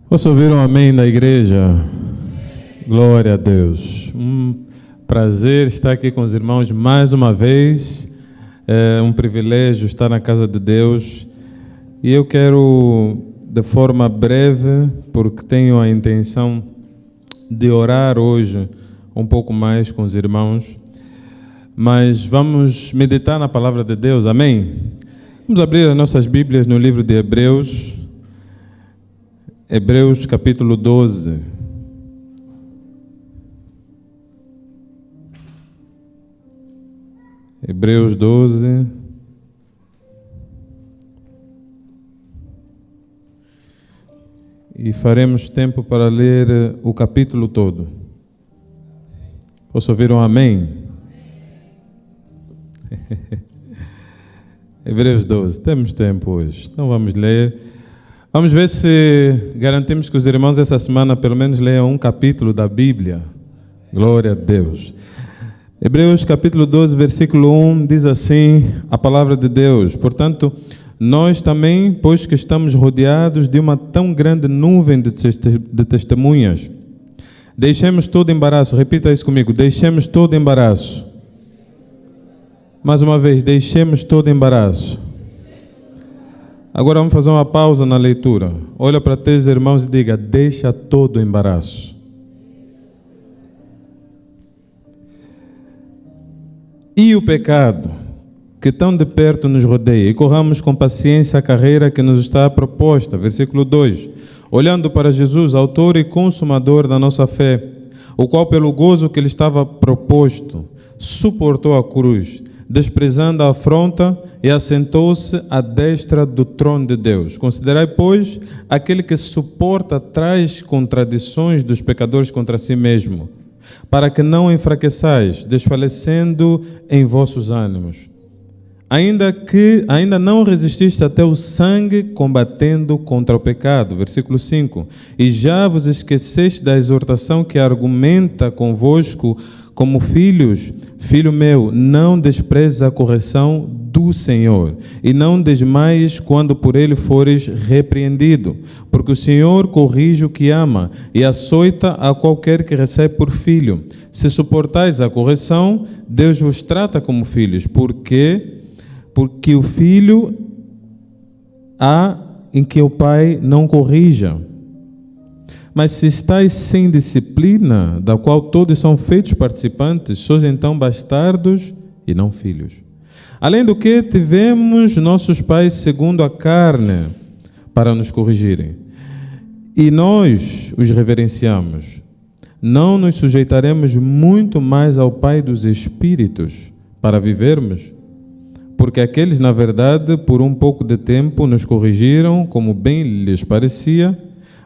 Posso ouvir um amém da igreja? Glória a Deus. Prazer estar aqui com os irmãos mais uma vez. É um privilégio estar na casa de Deus. E eu quero, de forma breve, porque tenho a intenção de orar hoje um pouco mais com os irmãos, mas vamos meditar na palavra de Deus, amém? Vamos abrir as nossas Bíblias no livro de Hebreus. Hebreus capítulo 12. Hebreus 12. E faremos tempo para ler o capítulo todo. Posso ouvir um amém? Hebreus 12. Temos tempo hoje. Então vamos ler. Vamos ver se garantimos que os irmãos essa semana pelo menos leiam um capítulo da Bíblia. Glória a Deus. Hebreus capítulo 12, versículo 1 diz assim a palavra de Deus: portanto, nós também, pois que estamos rodeados de uma tão grande nuvem de testemunhas, deixemos todo embaraço. Repita isso comigo: deixemos todo embaraço. Mais uma vez, deixemos todo embaraço. Agora vamos fazer uma pausa na leitura. Olha para teus irmãos e diga: deixa todo o embaraço. E o pecado, que tão de perto nos rodeia, e corramos com paciência a carreira que nos está proposta. Versículo 2. Olhando para Jesus, autor e consumador da nossa fé, o qual pelo gozo que lhe estava proposto, suportou a cruz, desprezando a afronta, e assentou-se à destra do trono de Deus. Considerai, pois, aquele que suporta tais contradições dos pecadores contra si mesmo, para que não enfraqueçais, desfalecendo em vossos ânimos. Ainda não resististe até o sangue, combatendo contra o pecado. Versículo 5. E já vos esqueceste da exortação que argumenta convosco como filhos. Filho meu, não desprezes a correção do Senhor, e não desmaies quando por ele fores repreendido, porque o Senhor corrige o que ama e açoita a qualquer que recebe por filho. Se suportais a correção, Deus vos trata como filhos, porque o filho há em que o pai não corrija. Mas se estáis sem disciplina, da qual todos são feitos participantes, sois então bastardos e não filhos. Além do que, tivemos nossos pais segundo a carne para nos corrigirem, e nós os reverenciamos. Não nos sujeitaremos muito mais ao Pai dos Espíritos para vivermos? Porque aqueles, na verdade, por um pouco de tempo nos corrigiram, como bem lhes parecia,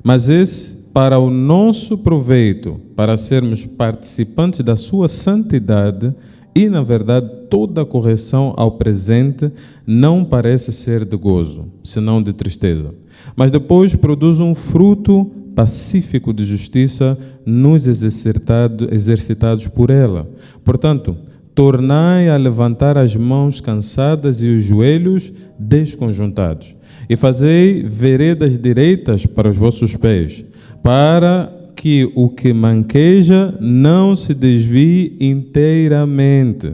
mas esse para o nosso proveito, para sermos participantes da sua santidade. E, na verdade, toda correção ao presente não parece ser de gozo, senão de tristeza. Mas depois produz um fruto pacífico de justiça nos exercitados por ela. Portanto, tornai a levantar as mãos cansadas e os joelhos desconjuntados, e fazei veredas direitas para os vossos pés, para que o que manqueja não se desvie inteiramente,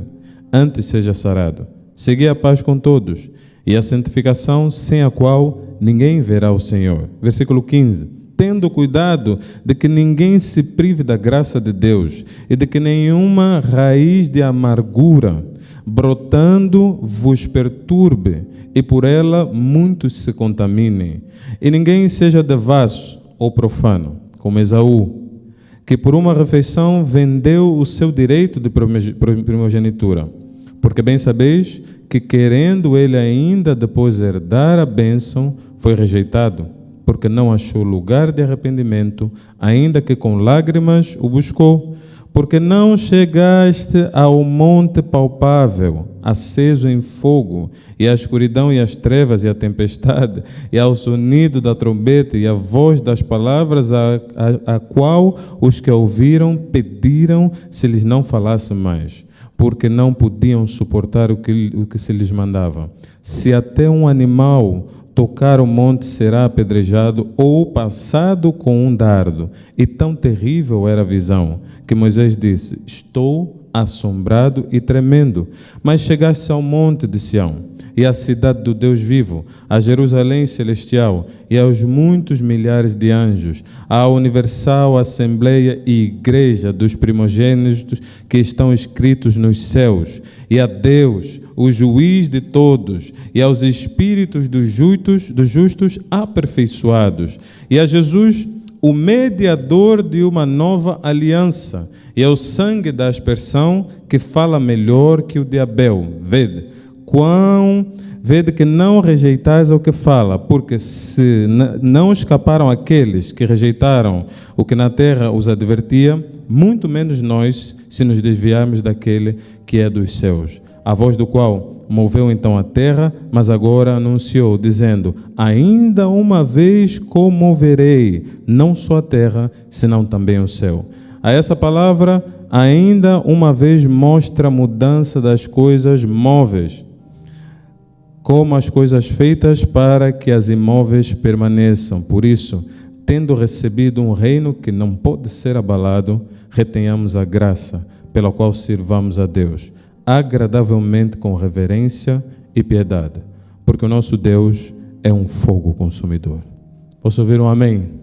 antes seja sarado. Segui a paz com todos, e a santificação, sem a qual ninguém verá o Senhor. Versículo 15. Tendo cuidado de que ninguém se prive da graça de Deus, e de que nenhuma raiz de amargura, brotando, vos perturbe, e por ela muitos se contaminem. E ninguém seja devasso ou profano, como Esaú, que por uma refeição vendeu o seu direito de primogenitura. Porque bem sabeis que, querendo ele ainda depois herdar a bênção, foi rejeitado, porque não achou lugar de arrependimento, ainda que com lágrimas o buscou. Porque não chegaste ao monte palpável, aceso em fogo, e à escuridão e às trevas e à tempestade, e ao sonido da trombeta e à voz das palavras, a qual os que ouviram pediram se lhes não falasse mais, porque não podiam suportar o que se lhes mandava. Se até um animal tocar o monte será apedrejado ou passado com um dardo. E tão terrível era a visão, que Moisés disse: estou assombrado e tremendo. Mas chegaste ao monte de Sião, e à cidade do Deus vivo, a Jerusalém celestial, e aos muitos milhares de anjos, à universal assembleia e igreja dos primogênitos que estão escritos nos céus, e a Deus, o juiz de todos, e aos espíritos dos justos aperfeiçoados, e a Jesus, o mediador de uma nova aliança, e ao sangue da aspersão que fala melhor que o de Abel. Vede que não rejeitais o que fala, porque se não escaparam aqueles que rejeitaram o que na terra os advertia, muito menos nós, se nos desviarmos daquele que é dos céus, a voz do qual moveu então a terra, mas agora anunciou, dizendo: ainda uma vez comoverei, não só a terra, senão também o céu. A essa palavra, ainda uma vez, mostra a mudança das coisas móveis, como as coisas feitas para que as imóveis permaneçam. Por isso, tendo recebido um reino que não pode ser abalado, retenhamos a graça pela qual sirvamos a Deus, agradavelmente com reverência e piedade, porque o nosso Deus é um fogo consumidor. Posso ouvir um amém?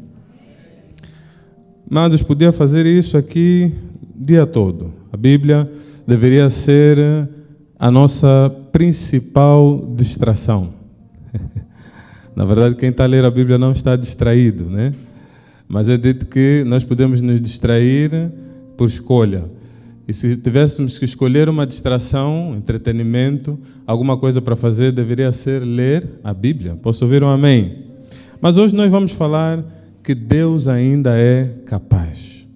Amados, podia fazer isso aqui o dia todo. A Bíblia deveria ser a nossa principal distração. Na verdade, quem está a ler a Bíblia não está distraído, né? Mas é dito que nós podemos nos distrair por escolha. E se tivéssemos que escolher uma distração, entretenimento, alguma coisa para fazer, deveria ser ler a Bíblia. Posso ouvir um amém? Mas hoje nós vamos falar que Deus ainda é capaz.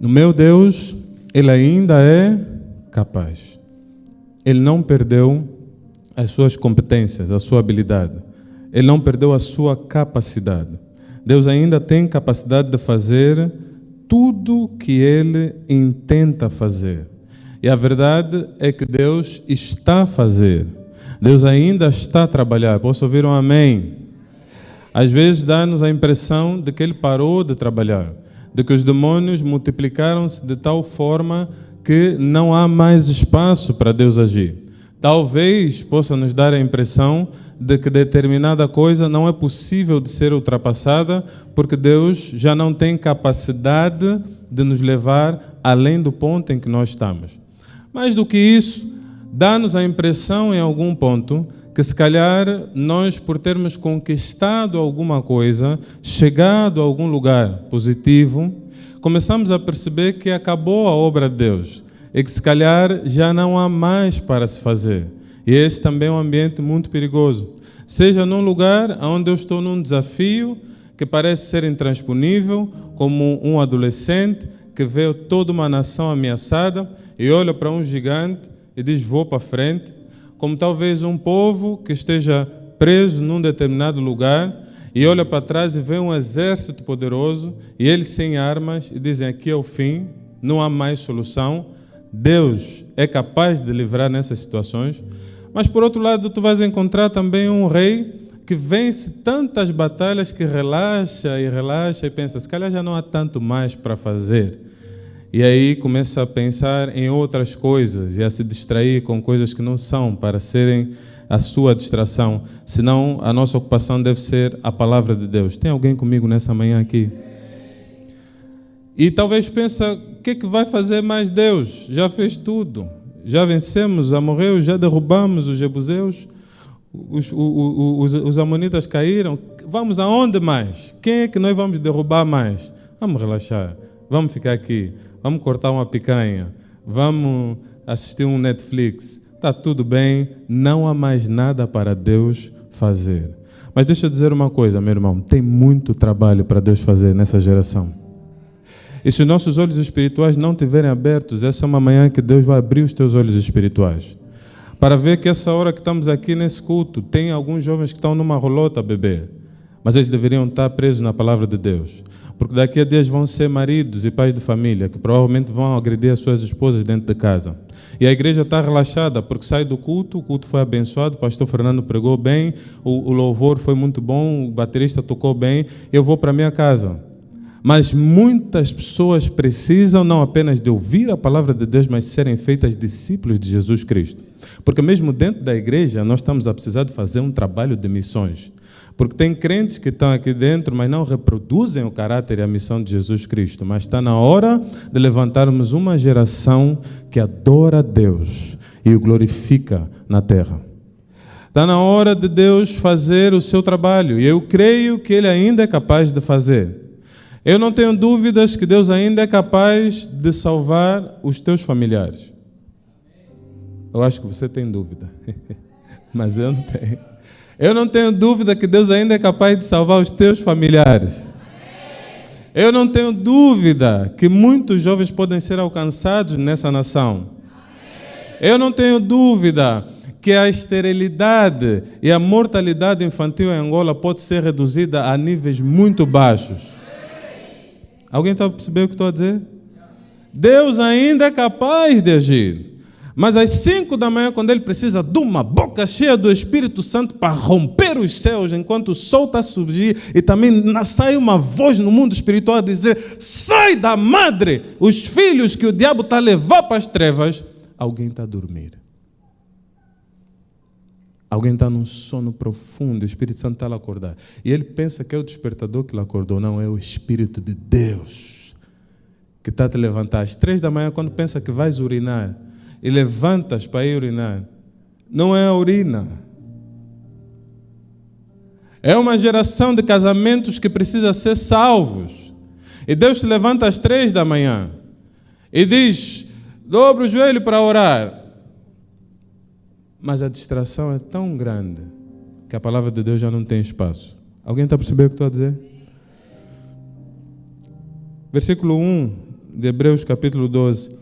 O meu Deus, Ele ainda é capaz. Ele não perdeu as suas competências, a sua habilidade. Ele não perdeu a sua capacidade. Deus ainda tem capacidade de fazer tudo que Ele intenta fazer. E a verdade é que Deus está a fazer. Deus ainda está a trabalhar. Posso ouvir um amém? Às vezes dá-nos a impressão de que Ele parou de trabalhar, de que os demônios multiplicaram-se de tal forma que não há mais espaço para Deus agir. Talvez possa nos dar a impressão de que determinada coisa não é possível de ser ultrapassada, porque Deus já não tem capacidade de nos levar além do ponto em que nós estamos. Mais do que isso, dá-nos a impressão em algum ponto que se calhar nós, por termos conquistado alguma coisa, chegado a algum lugar positivo, começamos a perceber que acabou a obra de Deus e que se calhar já não há mais para se fazer. E esse também é um ambiente muito perigoso. Seja num lugar onde eu estou num desafio que parece ser intransponível, como um adolescente que vê toda uma nação ameaçada e olha para um gigante e diz: vou para frente. Como talvez um povo que esteja preso num determinado lugar e olha para trás e vê um exército poderoso e eles sem armas e dizem: aqui é o fim, não há mais solução. Deus é capaz de livrar nessas situações. Mas por outro lado, tu vais encontrar também um rei que vence tantas batalhas que relaxa e pensa: se calhar já não há tanto mais para fazer. E aí começa a pensar em outras coisas e a se distrair com coisas que não são para serem a sua distração. Senão a nossa ocupação deve ser a palavra de Deus. Tem alguém comigo nessa manhã aqui? E talvez pensa: o que é que vai fazer mais Deus? Já fez tudo. Já vencemos, já morreu, já derrubamos os jebuseus, os amonitas caíram. Vamos aonde mais? Quem é que nós vamos derrubar mais? Vamos relaxar, vamos ficar aqui, vamos cortar uma picanha, vamos assistir um Netflix. Está tudo bem, não há mais nada para Deus fazer. Mas deixa eu dizer uma coisa, meu irmão, tem muito trabalho para Deus fazer nessa geração. E se os nossos olhos espirituais não estiverem abertos, essa é uma manhã que Deus vai abrir os teus olhos espirituais. Para ver que essa hora que estamos aqui nesse culto, tem alguns jovens que estão numa rolota a beber. Mas eles deveriam estar presos na palavra de Deus. Porque daqui a dias vão ser maridos e pais de família, que provavelmente vão agredir as suas esposas dentro de casa. E a igreja está relaxada, porque sai do culto, o culto foi abençoado, o pastor Fernando pregou bem, o louvor foi muito bom, o baterista tocou bem, eu vou para a minha casa. Mas muitas pessoas precisam não apenas de ouvir a palavra de Deus, mas serem feitas discípulos de Jesus Cristo. Porque mesmo dentro da igreja, nós estamos a precisar de fazer um trabalho de missões. Porque tem crentes que estão aqui dentro, mas não reproduzem o caráter e a missão de Jesus Cristo. Mas está na hora de levantarmos uma geração que adora a Deus e o glorifica na terra. Está na hora de Deus fazer o seu trabalho. E eu creio que Ele ainda é capaz de fazer. Eu não tenho dúvidas que Deus ainda é capaz de salvar os teus familiares. Eu acho que você tem dúvida. Mas eu não tenho. Eu não tenho dúvida que Deus ainda é capaz de salvar os teus familiares. Eu não tenho dúvida que muitos jovens podem ser alcançados nessa nação. Eu não tenho dúvida que a esterilidade e a mortalidade infantil em Angola pode ser reduzida a níveis muito baixos. Alguém está a perceber o que estou a dizer? Deus ainda é capaz de agir. Mas às 5 da manhã, quando Ele precisa de uma boca cheia do Espírito Santo para romper os céus, enquanto o sol está a surgir, e também sai uma voz no mundo espiritual a dizer: sai da madre, os filhos que o diabo está a levar para as trevas, alguém está a dormir. Alguém está num sono profundo, o Espírito Santo está a acordar. E ele pensa que é o despertador que lhe acordou. Não, é o Espírito de Deus que está a te levantar. Às 3 da manhã, quando pensa que vais urinar, e levantas para ir urinar, não é a urina. É uma geração de casamentos que precisa ser salvos. E Deus te levanta às 3 da manhã e diz: dobra o joelho para orar. Mas a distração é tão grande que a palavra de Deus já não tem espaço. Alguém está a perceber o que estou a dizer? Versículo 1 de Hebreus capítulo 12,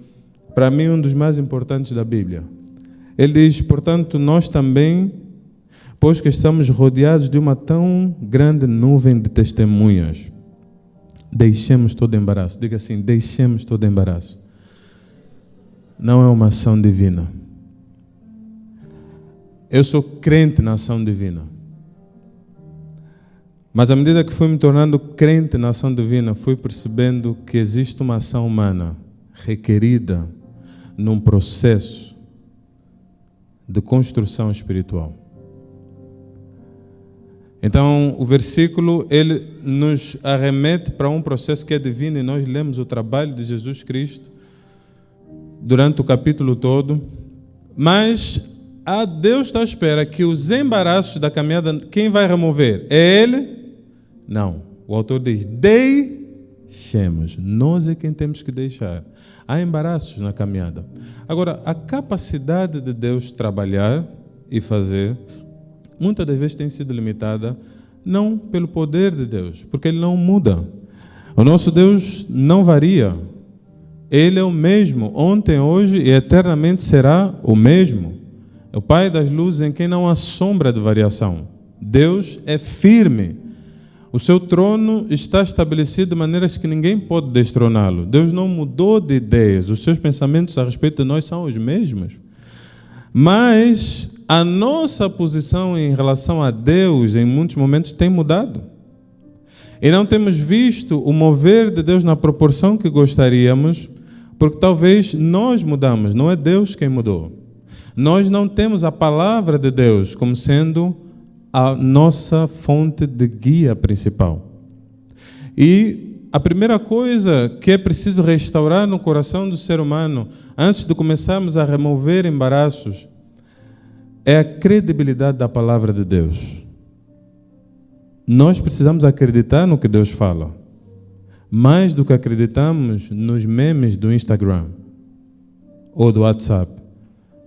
para mim um dos mais importantes da Bíblia. Ele diz: portanto, nós também, pois que estamos rodeados de uma tão grande nuvem de testemunhas, deixemos todo embaraço. Diga assim: deixemos todo embaraço. Não é uma ação divina. Eu sou crente na ação divina. Mas à medida que fui me tornando crente na ação divina, fui percebendo que existe uma ação humana requerida num processo de construção espiritual. Então, o versículo, ele nos arremete para um processo que é divino, e nós lemos o trabalho de Jesus Cristo durante o capítulo todo, mas Deus está à espera que os embaraços da caminhada, quem vai remover? É Ele? Não. O autor diz: deixemos. Nós é quem temos que deixar. Há embaraços na caminhada. Agora, a capacidade de Deus trabalhar e fazer, muitas das vezes tem sido limitada, não pelo poder de Deus, porque Ele não muda. O nosso Deus não varia. Ele é o mesmo, ontem, hoje e eternamente será o mesmo. É o Pai das luzes em quem não há sombra de variação. Deus é firme. O seu trono está estabelecido de maneiras que ninguém pode destroná-lo. Deus não mudou de ideias. Os seus pensamentos a respeito de nós são os mesmos. Mas a nossa posição em relação a Deus, em muitos momentos, tem mudado. E não temos visto o mover de Deus na proporção que gostaríamos, porque talvez nós mudamos, não é Deus quem mudou. Nós não temos a palavra de Deus como sendo a nossa fonte de guia principal. E a primeira coisa que é preciso restaurar no coração do ser humano, antes de começarmos a remover embaraços, é a credibilidade da palavra de Deus. Nós precisamos acreditar no que Deus fala, mais do que acreditamos nos memes do Instagram ou do WhatsApp.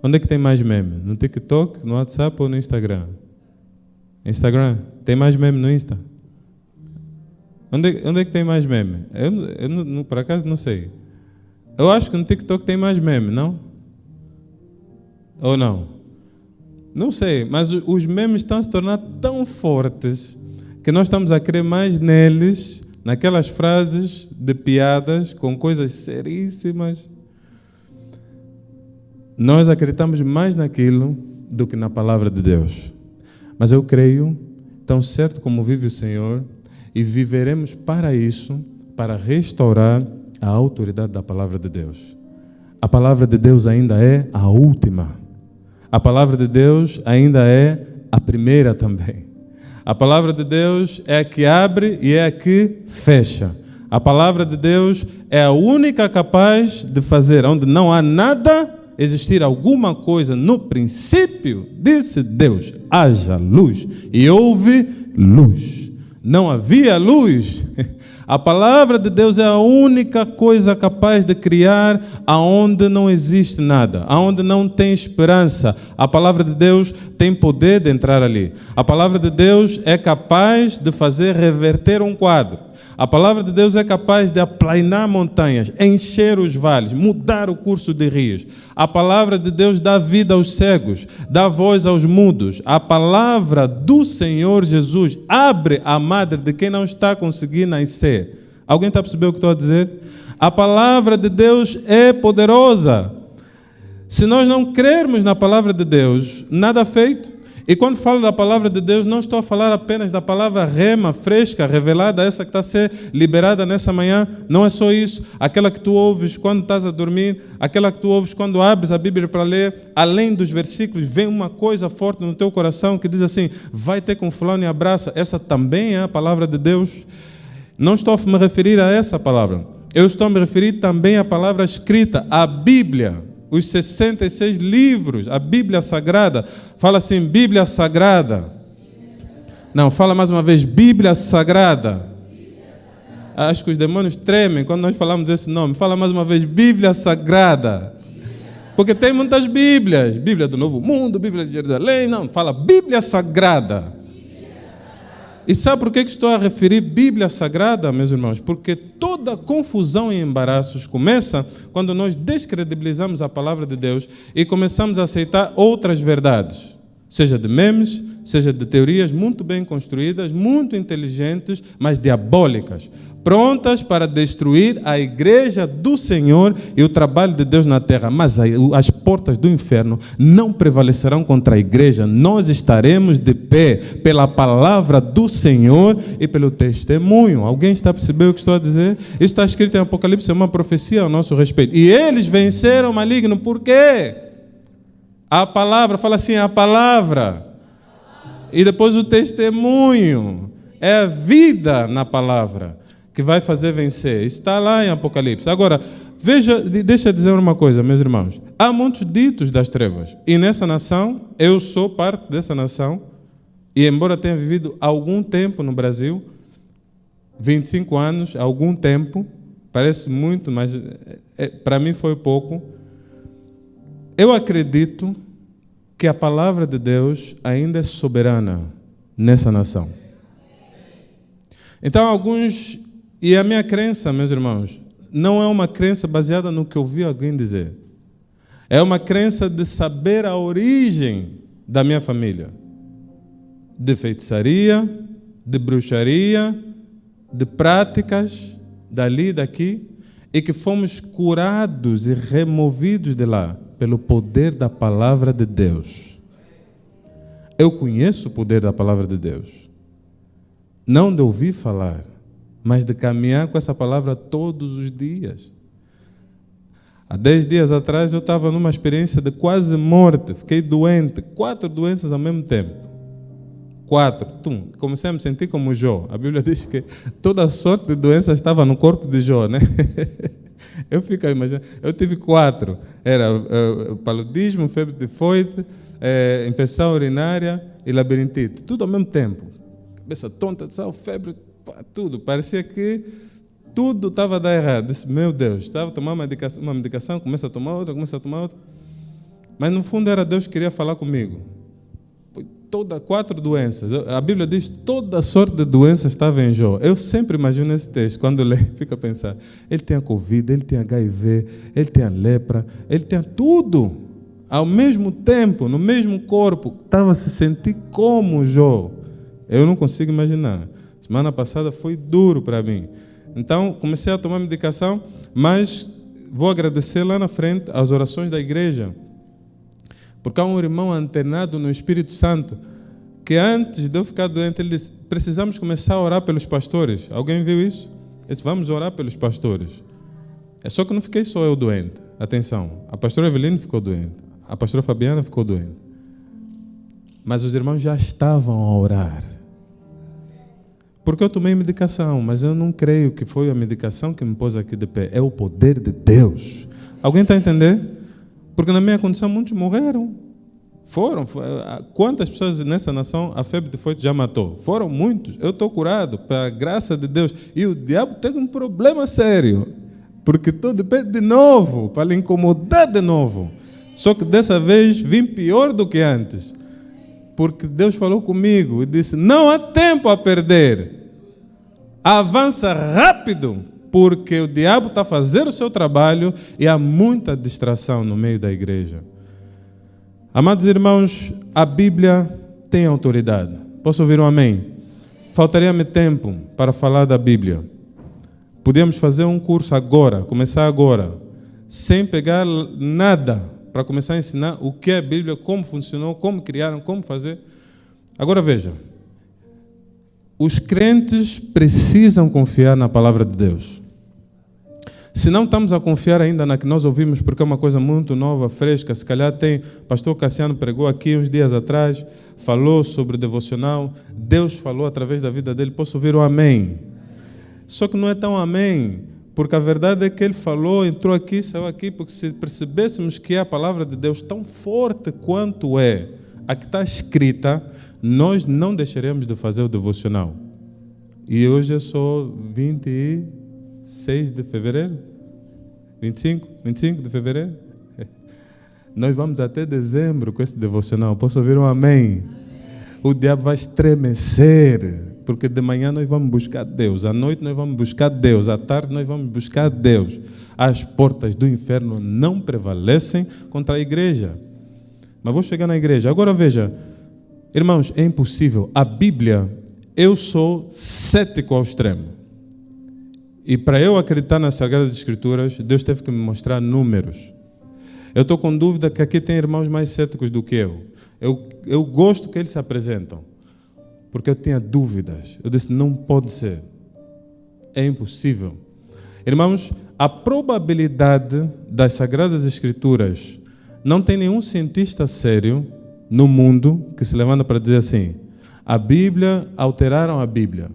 Onde é que tem mais meme? No TikTok, no WhatsApp ou no Instagram? Instagram? Tem mais meme no Insta? Onde é que tem mais meme? Eu por acaso não sei. Eu acho que no TikTok tem mais meme, não? Ou não? Não sei, mas os memes estão a se tornar tão fortes que nós estamos a crer mais neles, naquelas frases de piadas com coisas seríssimas. Nós acreditamos mais naquilo do que na palavra de Deus. Mas eu creio, tão certo como vive o Senhor, e viveremos para isso, para restaurar a autoridade da palavra de Deus. A palavra de Deus ainda é a última. A palavra de Deus ainda é a primeira também. A palavra de Deus é a que abre e é a que fecha. A palavra de Deus é a única capaz de fazer, onde não há nada, existir alguma coisa. No princípio, disse Deus, haja luz, e houve luz. Não havia luz. A palavra de Deus é a única coisa capaz de criar aonde não existe nada, aonde não tem esperança. A palavra de Deus tem poder de entrar ali. A palavra de Deus é capaz de fazer reverter um quadro. A palavra de Deus é capaz de aplainar montanhas, encher os vales, mudar o curso de rios. A palavra de Deus dá vida aos cegos, dá voz aos mudos. A palavra do Senhor Jesus abre a madre de quem não está conseguindo nascer. Alguém está percebendo o que estou a dizer? A palavra de Deus é poderosa. Se nós não crermos na palavra de Deus, nada feito. E quando falo da palavra de Deus, não estou a falar apenas da palavra rema, fresca, revelada, essa que está a ser liberada nessa manhã. Não é só isso. Aquela que tu ouves quando estás a dormir, aquela que tu ouves quando abres a Bíblia para ler, além dos versículos, vem uma coisa forte no teu coração que diz assim, vai ter com fulano e abraça. Essa também é a palavra de Deus. Não estou a me referir a essa palavra. Eu estou a me referir também à palavra escrita, a Bíblia. Os 66 livros, a Bíblia Sagrada. Fala assim, Bíblia Sagrada. Não, fala mais uma vez, Bíblia Sagrada. Acho que os demônios tremem quando nós falamos esse nome. Fala mais uma vez, Bíblia Sagrada. Porque tem muitas Bíblias. Bíblia do Novo Mundo, Bíblia de Jerusalém. Não, fala Bíblia Sagrada. E sabe por que estou a referir Bíblia Sagrada, meus irmãos? Porque toda confusão e embaraços começa quando nós descredibilizamos a palavra de Deus e começamos a aceitar outras verdades, seja de memes, seja de teorias muito bem construídas, muito inteligentes, mas diabólicas, prontas para destruir a igreja do Senhor e o trabalho de Deus na terra. Mas as portas do inferno não prevalecerão contra a igreja. Nós estaremos de pé pela palavra do Senhor e pelo testemunho. Alguém está percebendo o que estou a dizer? Isso está escrito em Apocalipse, é uma profecia ao nosso respeito. E eles venceram o maligno. Por quê? A palavra, fala assim, a palavra. E depois o testemunho. É a vida na palavra que vai fazer vencer. Está lá em Apocalipse. Agora, veja, deixa eu dizer uma coisa, meus irmãos. Há muitos ditos das trevas. E nessa nação, eu sou parte dessa nação. E embora tenha vivido algum tempo no Brasil, 25 anos, algum tempo, parece muito, mas para mim foi pouco. Eu acredito que a palavra de Deus ainda é soberana nessa nação. Então, alguns... E a minha crença, meus irmãos, não é uma crença baseada no que eu ouvi alguém dizer. É uma crença de saber a origem da minha família. De feitiçaria, de bruxaria, de práticas, dali e daqui, e que fomos curados e removidos de lá pelo poder da palavra de Deus. Eu conheço o poder da palavra de Deus. Não de ouvir falar, mas de caminhar com essa palavra todos os dias. Há 10 dias atrás eu estava numa experiência de quase morte, fiquei doente, 4 doenças ao mesmo tempo. 4, comecei a me sentir como Jó. A Bíblia diz que toda sorte de doenças estava no corpo de Jó, né? Eu fico imaginando, eu tive 4, era paludismo, febre tifoide, infecção urinária e labirintite, tudo ao mesmo tempo. Cabeça tonta, febre, tudo, parecia que tudo estava a dar errado. Disse, meu Deus, estava a tomar uma medicação, começa a tomar outra, mas no fundo era Deus que queria falar comigo. 4 doenças, a Bíblia diz toda sorte de doenças estava em Jó. Eu sempre imagino esse texto, quando leio, fico a pensar, ele tem a Covid, ele tem HIV, ele tem a lepra, ele tem tudo, ao mesmo tempo, no mesmo corpo, estava a se sentir como Jó. Eu não consigo imaginar. Semana passada foi duro para mim. Então, comecei a tomar medicação, mas vou agradecer lá na frente as orações da igreja. Porque há um irmão antenado no Espírito Santo que antes de eu ficar doente, ele disse, precisamos começar a orar pelos pastores. Alguém viu isso? Ele disse, vamos orar pelos pastores. É só que não fiquei só eu doente. Atenção, a pastora Eveline ficou doente. A pastora Fabiana ficou doente. Mas os irmãos já estavam a orar. Porque eu tomei medicação, mas eu não creio que foi a medicação que me pôs aqui de pé. É o poder de Deus. Alguém está a entender? Porque na minha condição muitos morreram. Quantas pessoas nessa nação a febre tifoide já matou? Foram muitos. Eu estou curado, pela graça de Deus. E o diabo teve um problema sério. Porque estou de pé de novo, para lhe incomodar de novo. Só que dessa vez vim pior do que antes. Porque Deus falou comigo e disse, não há tempo a perder. Avança rápido, porque o diabo está a fazer o seu trabalho e há muita distração no meio da igreja. Amados irmãos, a Bíblia tem autoridade. Posso ouvir um amém? Faltaria-me tempo para falar da Bíblia. Podíamos fazer um curso agora, começar agora, sem pegar nada, para começar a ensinar o que é a Bíblia, como funcionou, como criaram, como fazer. Agora veja, os crentes precisam confiar na palavra de Deus. Se não estamos a confiar ainda na que nós ouvimos, porque é uma coisa muito nova, fresca, se calhar tem, pastor Cassiano pregou aqui uns dias atrás, falou sobre devocional, Deus falou através da vida dele, posso ouvir um amém? Só que não é tão amém, porque a verdade é que ele falou, entrou aqui, saiu aqui, porque se percebêssemos que é a palavra de Deus tão forte quanto é a que está escrita, nós não deixaremos de fazer o devocional. E hoje é só 26 de fevereiro? 25 de fevereiro? Nós vamos até dezembro com esse devocional. Posso ouvir um amém? O diabo vai estremecer. Porque de manhã nós vamos buscar Deus, à noite nós vamos buscar Deus, à tarde nós vamos buscar Deus. As portas do inferno não prevalecem contra a igreja. Mas vou chegar na igreja. Agora veja, irmãos, é impossível. A Bíblia, eu sou cético ao extremo. E para eu acreditar nas Sagradas Escrituras, Deus teve que me mostrar números. Eu estou com dúvida que aqui tem irmãos mais céticos do que eu. Eu gosto que eles se apresentam. Porque eu tinha dúvidas. Eu disse, não pode ser. É impossível. Irmãos, a probabilidade das Sagradas Escrituras, não tem nenhum cientista sério no mundo que se levanta para dizer assim, a Bíblia, alteraram a Bíblia.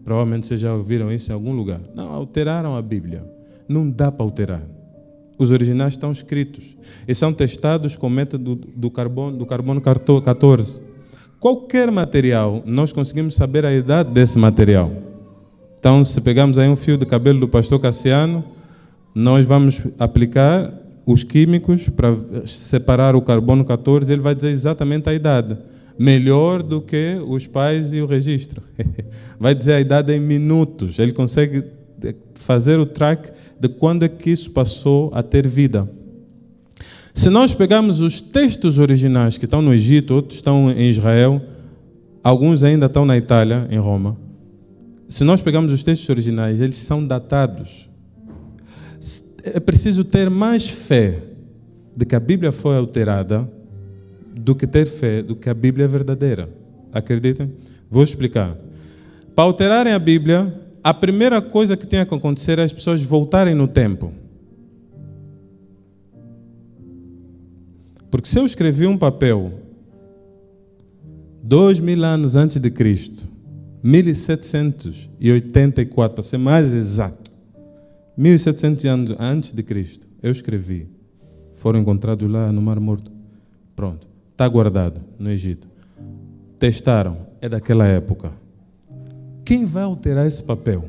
Provavelmente vocês já ouviram isso em algum lugar. Não, alteraram a Bíblia. Não dá para alterar. Os originais estão escritos. E são testados com o método do carbono 14. Qualquer material, nós conseguimos saber a idade desse material. Então, se pegarmos aí um fio de cabelo do pastor Cassiano, nós vamos aplicar os químicos para separar o carbono 14, ele vai dizer exatamente a idade. Melhor do que os pais e o registro. Vai dizer a idade em minutos. Ele consegue fazer o track de quando é que isso passou a ter vida. Se nós pegarmos os textos originais que estão no Egito, outros estão em Israel, alguns ainda estão na Itália, em Roma. Se nós pegarmos os textos originais, eles são datados. É preciso ter mais fé de que a Bíblia foi alterada do que ter fé do que a Bíblia é verdadeira. Acreditem? Vou explicar. Para alterarem a Bíblia, a primeira coisa que tem que acontecer é as pessoas voltarem no tempo. Porque se eu escrevi um papel 2000 anos antes de Cristo, 1784, para ser mais exato, 1700 anos antes de Cristo, eu escrevi. Foram encontrados lá no Mar Morto. Pronto, está guardado no Egito. Testaram, é daquela época. Quem vai alterar esse papel?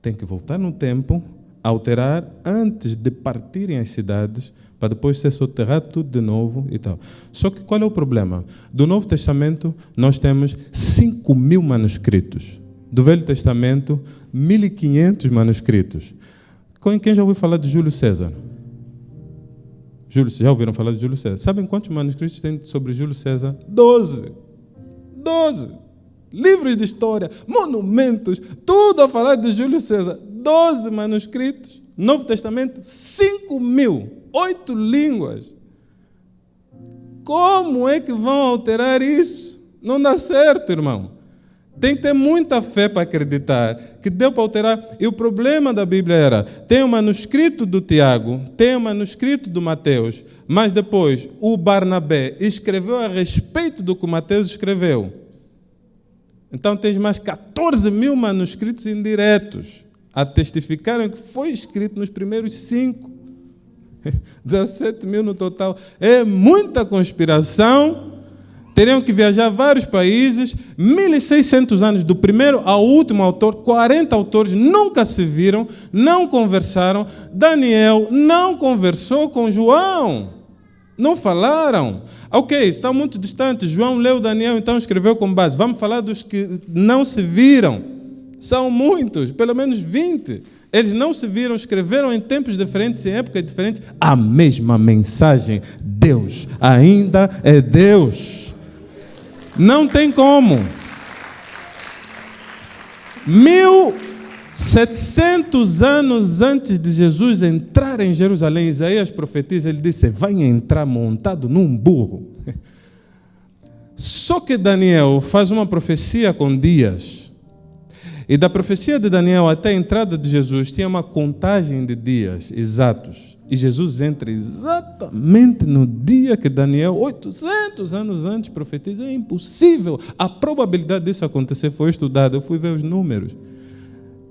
Tem que voltar no tempo, alterar antes de partirem as cidades, para depois ser soterrado tudo de novo e tal. Só que qual é o problema? Do Novo Testamento, nós temos 5.000 manuscritos. Do Velho Testamento, 1.500 manuscritos. Quem já ouviu falar de Júlio César? Já ouviram falar de Júlio César? Sabem quantos manuscritos tem sobre Júlio César? 12. Livros de história, monumentos, tudo a falar de Júlio César. 12 manuscritos. Novo Testamento, 5.000, 8 línguas. Como é que vão alterar isso? Não dá certo, irmão. Tem que ter muita fé para acreditar que deu para alterar. E o problema da Bíblia era, tem o manuscrito do Tiago, tem o manuscrito do Mateus, mas depois o Barnabé escreveu a respeito do que o Mateus escreveu. Então tens mais 14.000 manuscritos indiretos a testificarem que foi escrito nos primeiros 5. 17.000 no total. É muita conspiração. Teriam que viajar vários países, 1.600 anos do primeiro ao último autor, 40 autores nunca se viram, não conversaram. Daniel não conversou com João, não falaram. Ok, estão muito distantes. João leu Daniel, então escreveu com base. Vamos falar dos que não se viram. São muitos, pelo menos 20. Eles não se viram, escreveram em tempos diferentes, em épocas diferentes. A mesma mensagem. Deus ainda é Deus. Não tem como. 1.700 anos antes de Jesus entrar em Jerusalém, Isaías profetiza, ele disse, vai entrar montado num burro. Só que Daniel faz uma profecia com dias. E da profecia de Daniel até a entrada de Jesus tinha uma contagem de dias exatos. E Jesus entra exatamente no dia que Daniel, 800 anos antes, profetiza. É impossível. A probabilidade disso acontecer foi estudada. Eu fui ver os números.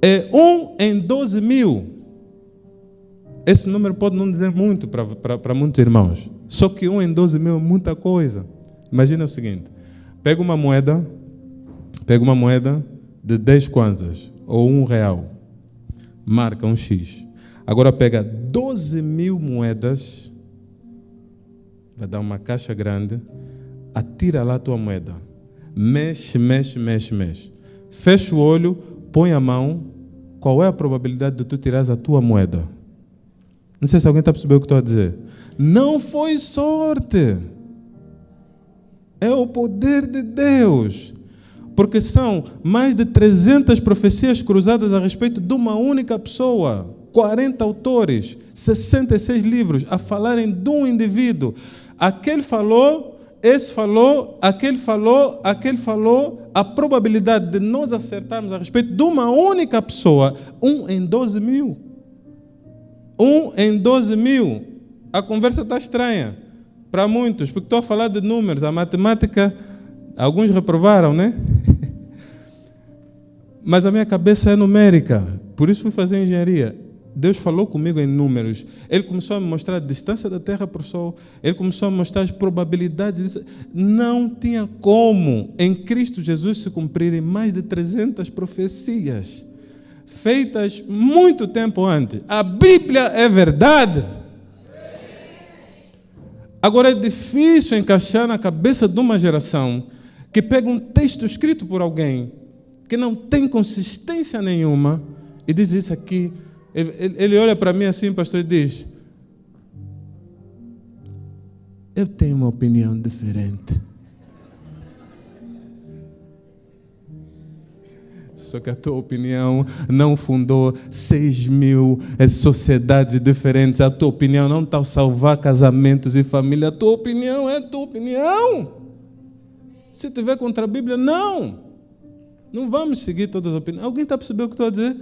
É 1 em 12.000. Esse número pode não dizer muito para muitos irmãos. Só que 1 em 12.000 é muita coisa. Imagina o seguinte. Pega uma moeda de 10 kwanzas ou R$1. Marca um X. Agora pega 12.000 moedas, vai dar uma caixa grande, atira lá a tua moeda. Mexe. Fecha o olho, põe a mão. Qual é a probabilidade de tu tirares a tua moeda? Não sei se alguém está percebendo o que estou a dizer. Não foi sorte. É o poder de Deus. Porque são mais de 300 profecias cruzadas a respeito de uma única pessoa. 40 autores, 66 livros a falarem de um indivíduo. Aquele falou, esse falou, aquele falou. A probabilidade de nós acertarmos a respeito de uma única pessoa, 1 em 12.000. 1 em 12.000. A conversa está estranha para muitos, porque estou a falar de números. A matemática, alguns reprovaram, né? Mas a minha cabeça é numérica, por isso fui fazer engenharia. Deus falou comigo em números. Ele começou a me mostrar a distância da Terra para o Sol. Ele começou a mostrar as probabilidades disso. Não tinha como em Cristo Jesus se cumprirem mais de 300 profecias feitas muito tempo antes. A Bíblia é verdade. Agora é difícil encaixar na cabeça de uma geração que pega um texto escrito por alguém que não tem consistência nenhuma e diz isso aqui. Ele olha para mim assim, pastor, e diz, eu tenho uma opinião diferente. Só que a tua opinião não fundou 6.000 sociedades diferentes. A tua opinião não está a salvar casamentos e família. A tua opinião é a tua opinião. Se tiver contra a Bíblia, não vamos seguir todas as opiniões. Alguém está a perceber o que estou a dizer?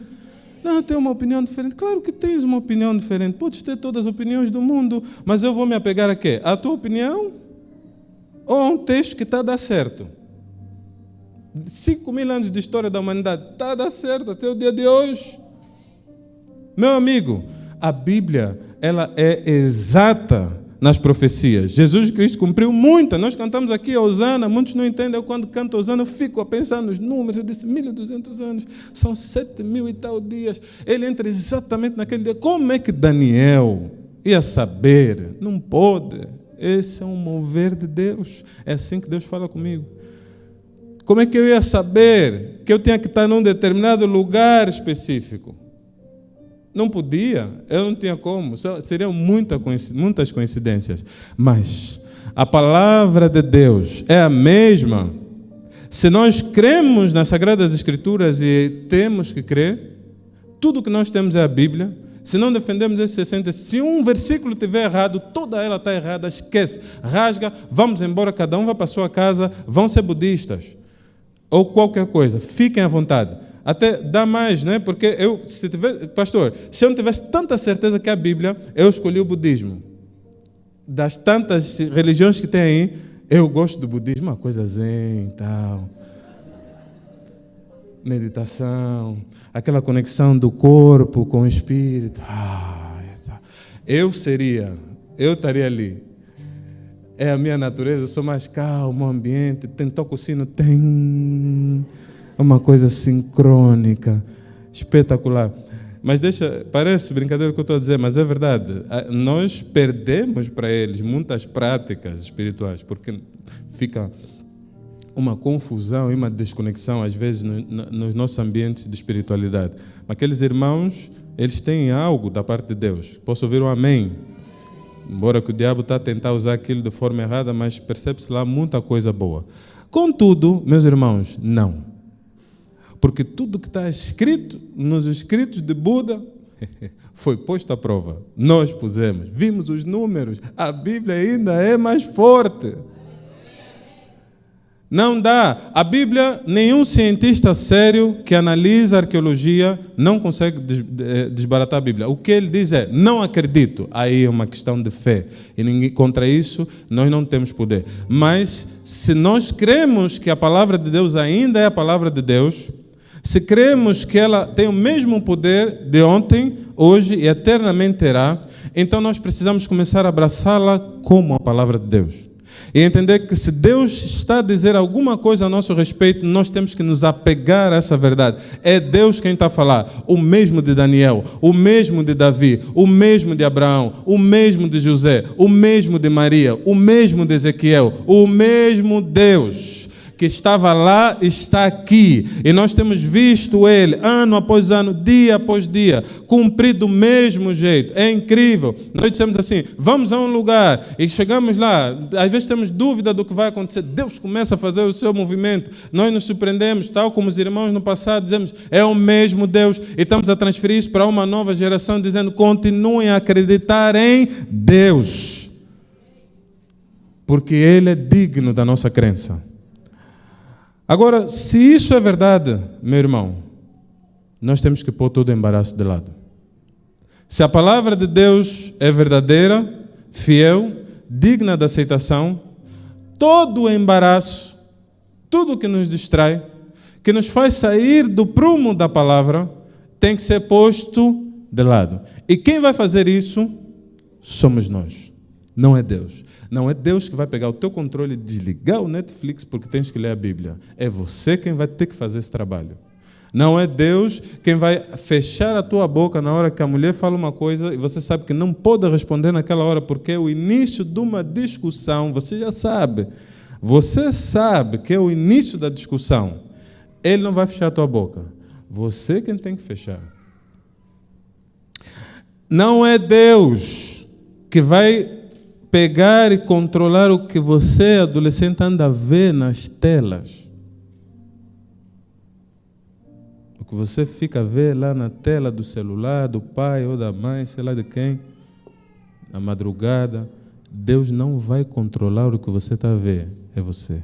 Não, eu tenho uma opinião diferente. Claro que tens uma opinião diferente. Podes ter todas as opiniões do mundo, mas eu vou me apegar a quê? A tua opinião ou a um texto que está a dar certo? 5.000 anos de história da humanidade está a dar certo até o dia de hoje. Meu amigo, a Bíblia ela é exata nas profecias. Jesus Cristo cumpriu muita. Nós cantamos aqui a Hosana, muitos não entendem. Eu quando canto Hosana eu fico a pensar nos números. Eu disse 1.200 anos, são 7.000 e tal dias. Ele entra exatamente naquele dia. Como é que Daniel ia saber? Não pode. Esse é um mover de Deus. É assim que Deus fala comigo. Como é que eu ia saber que eu tinha que estar num determinado lugar específico? Não podia, eu não tinha como, seriam muitas coincidências. Mas a palavra de Deus é a mesma. Se nós cremos nas Sagradas Escrituras, e temos que crer, tudo que nós temos é a Bíblia. Se não defendemos esse 60, se um versículo estiver errado, toda ela está errada, esquece, rasga, vamos embora, cada um vai para a sua casa, vão ser budistas. Ou qualquer coisa, fiquem à vontade. Até dá mais, né? Porque pastor, se eu não tivesse tanta certeza que é a Bíblia, eu escolhi o budismo. Das tantas religiões que tem aí, eu gosto do budismo, uma coisa zen e tal. Meditação, aquela conexão do corpo com o espírito. Eu estaria ali. É a minha natureza, eu sou mais calmo, o ambiente, toco o sino, tem uma coisa sincrônica, espetacular. Mas parece brincadeira o que eu estou a dizer, mas é verdade. Nós perdemos para eles muitas práticas espirituais, porque fica uma confusão e uma desconexão, às vezes, nos nossos ambientes de espiritualidade. Mas aqueles irmãos, eles têm algo da parte de Deus. Posso ouvir um amém? Embora que o diabo está a tentar usar aquilo de forma errada, mas percebe-se lá muita coisa boa. Contudo, meus irmãos, não. Porque tudo que está escrito nos escritos de Buda foi posto à prova. Nós pusemos, vimos os números, a Bíblia ainda é mais forte. Não dá. A Bíblia, nenhum cientista sério que analisa a arqueologia não consegue desbaratar a Bíblia. O que ele diz é, não acredito. Aí é uma questão de fé. E contra isso, nós não temos poder. Mas, se nós cremos que a palavra de Deus ainda é a palavra de Deus, se cremos que ela tem o mesmo poder de ontem, hoje e eternamente terá, então nós precisamos começar a abraçá-la como a palavra de Deus. E entender que se Deus está a dizer alguma coisa a nosso respeito, nós temos que nos apegar a essa verdade. É Deus quem está a falar. O mesmo de Daniel, o mesmo de Davi, o mesmo de Abraão, o mesmo de José, o mesmo de Maria, o mesmo de Ezequiel, o mesmo Deus que estava lá está aqui. E nós temos visto Ele, ano após ano, dia após dia, cumprir do mesmo jeito. É incrível. Nós dissemos assim, vamos a um lugar e chegamos lá, às vezes temos dúvida do que vai acontecer. Deus começa a fazer o seu movimento. Nós nos surpreendemos, tal como os irmãos no passado, dizemos, é o mesmo Deus. E estamos a transferir isso para uma nova geração, dizendo, continuem a acreditar em Deus. Porque Ele é digno da nossa crença. Agora, se isso é verdade, meu irmão, nós temos que pôr todo o embaraço de lado. Se a palavra de Deus é verdadeira, fiel, digna de aceitação, todo o embaraço, tudo que nos distrai, que nos faz sair do prumo da palavra, tem que ser posto de lado. E quem vai fazer isso somos nós, não é Deus. Não é Deus que vai pegar o teu controle e desligar o Netflix porque tens que ler a Bíblia. É você quem vai ter que fazer esse trabalho. Não é Deus quem vai fechar a tua boca na hora que a mulher fala uma coisa e você sabe que não pode responder naquela hora porque é o início de uma discussão. Você já sabe. Você sabe que é o início da discussão. Ele não vai fechar a tua boca. Você quem tem que fechar. Não é Deus que vai pegar e controlar o que você, adolescente, anda a ver nas telas. O que você fica a ver lá na tela do celular, do pai ou da mãe, sei lá de quem, na madrugada. Deus não vai controlar o que você está a ver, é você.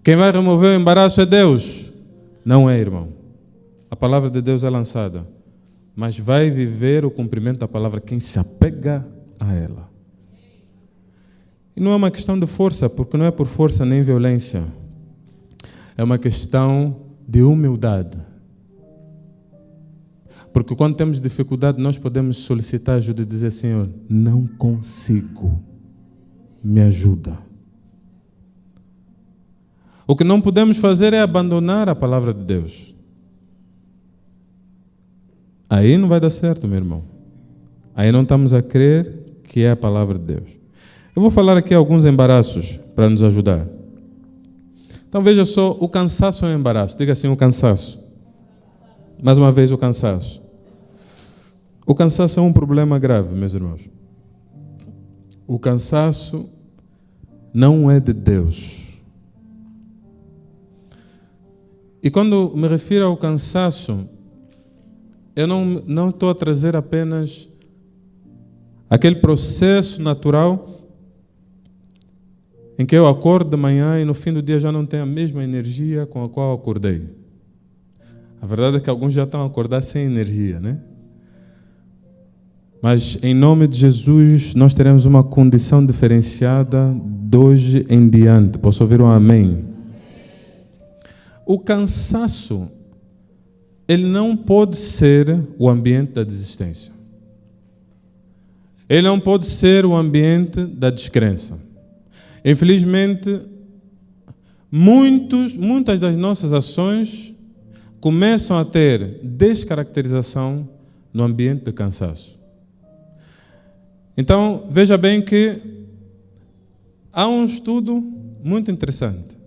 Quem vai remover o embaraço é Deus. Não é, irmão. A palavra de Deus é lançada. Mas vai viver o cumprimento da palavra quem se apega a ela. E não é uma questão de força, porque não é por força nem violência. É uma questão de humildade. Porque quando temos dificuldade, nós podemos solicitar ajuda e dizer, Senhor, não consigo, me ajuda. O que não podemos fazer é abandonar a palavra de Deus. Aí não vai dar certo, meu irmão. Aí não estamos a crer que é a palavra de Deus. Eu vou falar aqui alguns embaraços para nos ajudar. Então veja só, o cansaço é um embaraço. Diga assim, o cansaço. Mais uma vez, o cansaço. O cansaço é um problema grave, meus irmãos. O cansaço não é de Deus. E quando me refiro ao cansaço, eu não estou a trazer apenas aquele processo natural em que eu acordo de manhã e no fim do dia já não tenho a mesma energia com a qual acordei. A verdade é que alguns já estão a acordar sem energia, né? Mas em nome de Jesus nós teremos uma condição diferenciada de hoje em diante. Posso ouvir um amém? O cansaço, ele não pode ser o ambiente da desistência. Ele não pode ser o ambiente da descrença. Infelizmente, muitas das nossas ações começam a ter descaracterização no ambiente de cansaço. Então, veja bem que há um estudo muito interessante.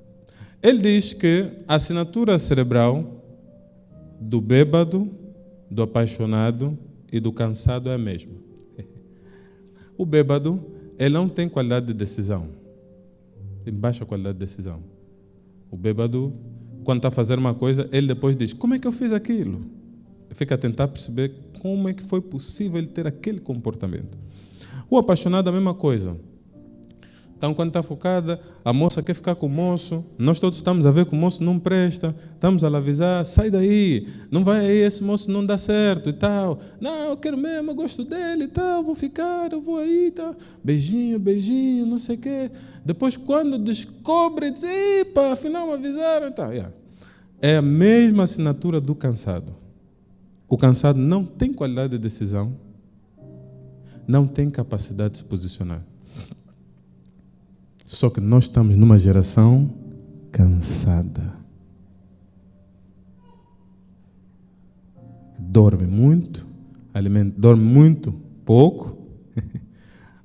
Ele diz que a assinatura cerebral do bêbado, do apaixonado e do cansado é a mesma. O bêbado, ele não tem qualidade de decisão. Tem baixa qualidade de decisão. O bêbado, quando está a fazer uma coisa, ele depois diz, como é que eu fiz aquilo? Ele fica a tentar perceber como é que foi possível ele ter aquele comportamento. O apaixonado, a mesma coisa. Então, quando está focada, a moça quer ficar com o moço, nós todos estamos a ver que o moço não presta, estamos a lhe avisar, sai daí, não vai aí, esse moço não dá certo e tal. Não, eu quero mesmo, eu gosto dele e tal, vou ficar, eu vou aí e tal. Beijinho, beijinho, não sei o quê. Depois, quando descobre, diz, epa, afinal me avisaram e tal. É a mesma assinatura do cansado. O cansado não tem qualidade de decisão, não tem capacidade de se posicionar. Só que nós estamos numa geração cansada. Dorme muito, dorme muito pouco,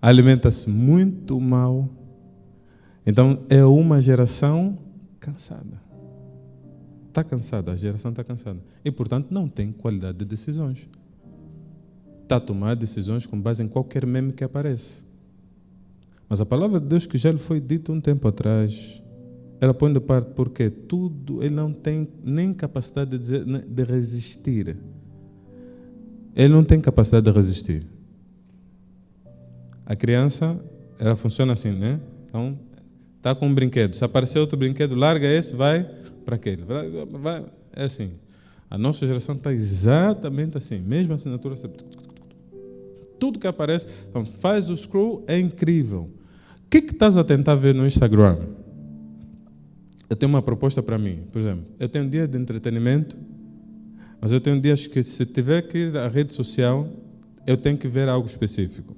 alimenta-se muito mal. Então é uma geração cansada. Está cansada, a geração está cansada. E portanto não tem qualidade de decisões. Está a tomar decisões com base em qualquer meme que aparece. Mas a palavra de Deus que já lhe foi dita um tempo atrás, ela põe de parte porque tudo, ele não tem nem capacidade de resistir. Ele não tem capacidade de resistir. A criança, ela funciona assim, né? Então, está com um brinquedo. Se aparecer outro brinquedo, larga esse, vai para aquele. É assim. A nossa geração está exatamente assim. Mesma assinatura. Tudo que aparece, então, faz o scroll, é incrível. O que estás a tentar ver no Instagram? Eu tenho uma proposta para mim. Por exemplo, eu tenho dias de entretenimento, mas eu tenho dias que, se tiver que ir à rede social, eu tenho que ver algo específico.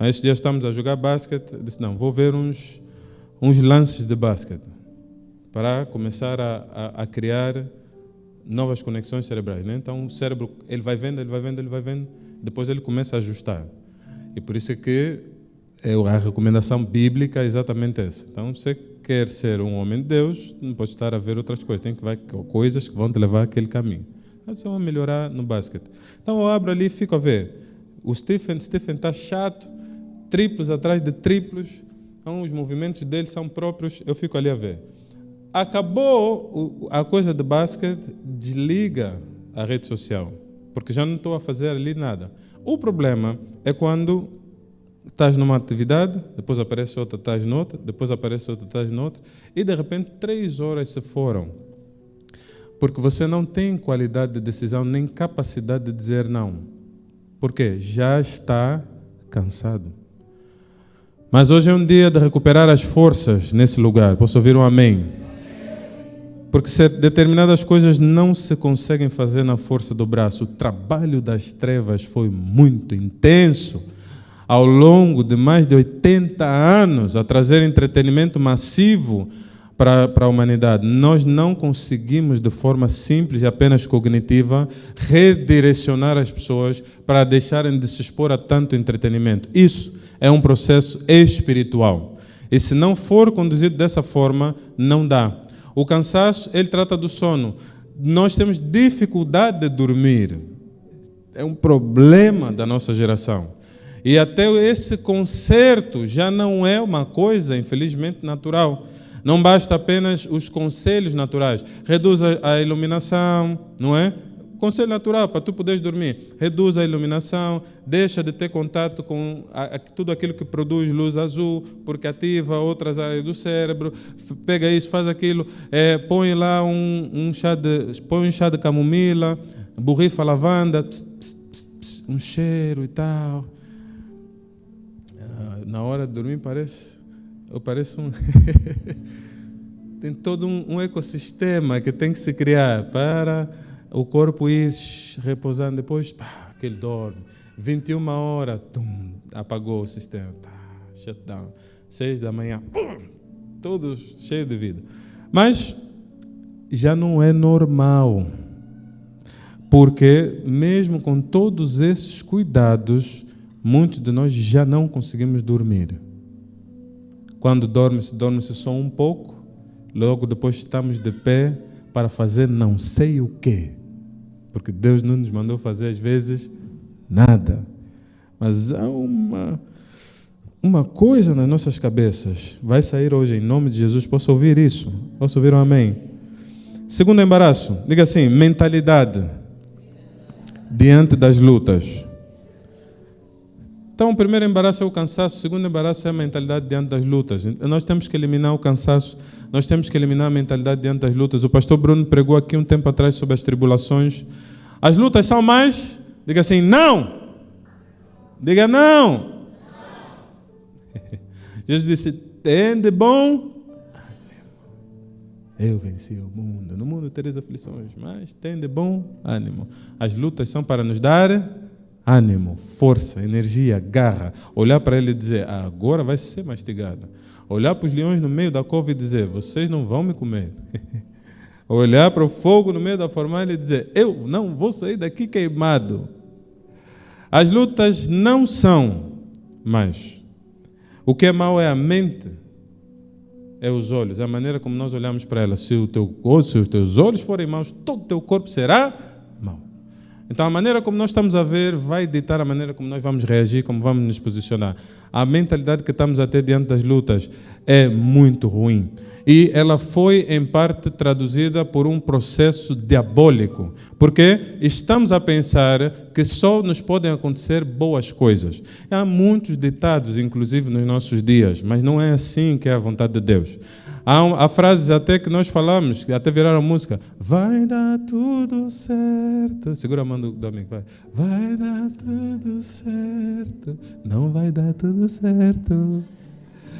Esses dias estamos a jogar basquete, eu disse, não, vou ver uns lances de basquete, para começar a criar novas conexões cerebrais, né? Então, o cérebro, ele vai vendo, depois ele começa a ajustar. E por isso é que a recomendação bíblica é exatamente essa. Então, você quer ser um homem de Deus, não pode estar a ver outras coisas. Tem que ver coisas que vão te levar àquele caminho. Então, você vai melhorar no basquete. Então, eu abro ali e fico a ver. O Stephen está chato, triplos atrás de triplos. Então, os movimentos dele são próprios. Eu fico ali a ver. Acabou a coisa de basquete, desliga a rede social, porque já não estou a fazer ali nada. O problema é quando estás numa atividade, depois aparece outra, estás noutra, depois aparece outra, estás noutra, e de repente 3 horas se foram. Porque você não tem qualidade de decisão, nem capacidade de dizer não. Por quê? Já está cansado. Mas hoje é um dia de recuperar as forças nesse lugar. Posso ouvir um amém? Porque determinadas coisas não se conseguem fazer na força do braço. O trabalho das trevas foi muito intenso, ao longo de mais de 80 anos, a trazer entretenimento massivo para a humanidade. Nós não conseguimos, de forma simples e apenas cognitiva, redirecionar as pessoas para deixarem de se expor a tanto entretenimento. Isso é um processo espiritual. E se não for conduzido dessa forma, não dá. O cansaço, ele trata do sono. Nós temos dificuldade de dormir. É um problema da nossa geração. E até esse conserto já não é uma coisa, infelizmente, natural. Não basta apenas os conselhos naturais. Reduz a iluminação, não é? conselho natural para tu poderes dormir. Reduz a iluminação, deixa de ter contato com tudo aquilo que produz luz azul, porque ativa outras áreas do cérebro. Pega isso, faz aquilo, põe lá um chá de camomila, borrifa lavanda, um cheiro e tal. Na hora de dormir parece um... Tem todo um ecossistema que tem que se criar para o corpo ir repousando. Depois, aquele dorme. 21 horas, apagou o sistema. Shutdown. 6 da manhã, todo cheio de vida. Mas já não é normal. Porque mesmo com todos esses cuidados, muitos de nós já não conseguimos dormir. Quando dorme-se só um pouco, logo depois estamos de pé para fazer não sei o quê. Porque Deus não nos mandou fazer às vezes nada. Mas há uma coisa nas nossas cabeças. Vai sair hoje em nome de Jesus. Posso ouvir isso? Posso ouvir um amém? Segundo embaraço, diga assim, mentalidade diante das lutas. Então, o primeiro embaraço é o cansaço, o segundo embaraço é a mentalidade diante das lutas. Nós temos que eliminar o cansaço, nós temos que eliminar a mentalidade diante das lutas. O pastor Bruno pregou aqui um tempo atrás sobre as tribulações. As lutas são mais, diga assim, não! Diga não! Jesus disse, tem de bom? Eu venci o mundo. No mundo tereis aflições, mas tem de bom ânimo. As lutas são para nos dar ânimo, força, energia, garra. Olhar para ele e dizer, agora vai ser mastigado. Olhar para os leões no meio da cova e dizer, vocês não vão me comer. Olhar para o fogo no meio da fornalha e dizer, eu não vou sair daqui queimado. As lutas não são mais. O que é mau é a mente, é os olhos, é a maneira como nós olhamos para ela. Se os teus olhos forem maus, todo o teu corpo será mau. Então, a maneira como nós estamos a ver vai ditar a maneira como nós vamos reagir, como vamos nos posicionar. A mentalidade que estamos a ter diante das lutas é muito ruim. E ela foi, em parte, traduzida por um processo diabólico. Porque estamos a pensar que só nos podem acontecer boas coisas. Há muitos ditados, inclusive, nos nossos dias, mas não é assim que é a vontade de Deus. Há frases até que nós falamos, que até viraram música. Vai dar tudo certo. Segura a mão do amigo. Vai dar tudo certo. Não vai dar tudo certo.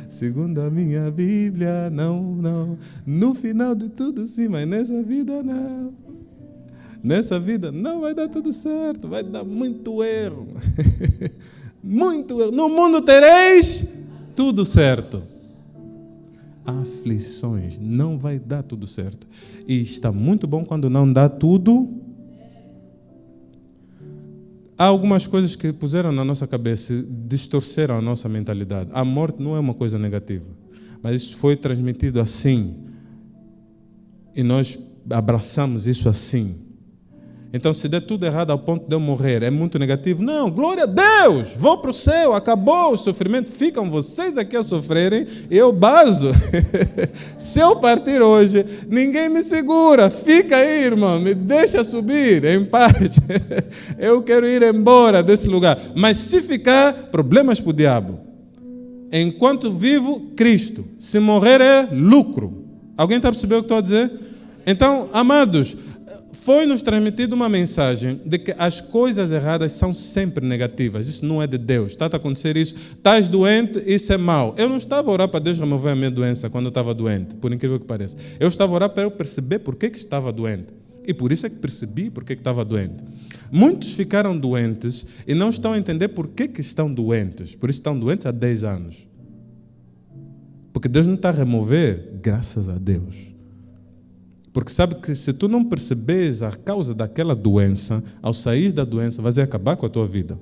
Segundo a minha Bíblia, não. No final de tudo sim, mas nessa vida não. Nessa vida não vai dar tudo certo. Vai dar muito erro. Muito erro. No mundo tereis tudo certo. Aflições, não vai dar tudo certo. E está muito bom quando não dá tudo. Há algumas coisas que puseram na nossa cabeça, distorceram a nossa mentalidade. A morte não é uma coisa negativa, mas isso foi transmitido assim. E nós abraçamos isso assim. Então, se der tudo errado ao ponto de eu morrer, é muito negativo? Não, glória a Deus, vou para o céu, acabou o sofrimento, ficam vocês aqui a sofrerem, eu baso. Se eu partir hoje, ninguém me segura, fica aí, irmão, me deixa subir em paz. Eu quero ir embora desse lugar. Mas se ficar, problemas para o diabo. Enquanto vivo, Cristo. Se morrer é lucro. Alguém está percebendo o que estou a dizer? Então, amados, foi-nos transmitida uma mensagem de que as coisas erradas são sempre negativas. Isso não é de Deus. Está a acontecer isso. Estás doente, isso é mau. Eu não estava a orar para Deus remover a minha doença quando eu estava doente, por incrível que pareça. Eu estava a orar para eu perceber por que estava doente. E por isso é que percebi por que estava doente. Muitos ficaram doentes e não estão a entender por que estão doentes. Por isso estão doentes há 10 anos. Porque Deus não está a remover, graças a Deus. Porque sabe que se tu não percebes a causa daquela doença, ao sair da doença, vais acabar com a tua vida.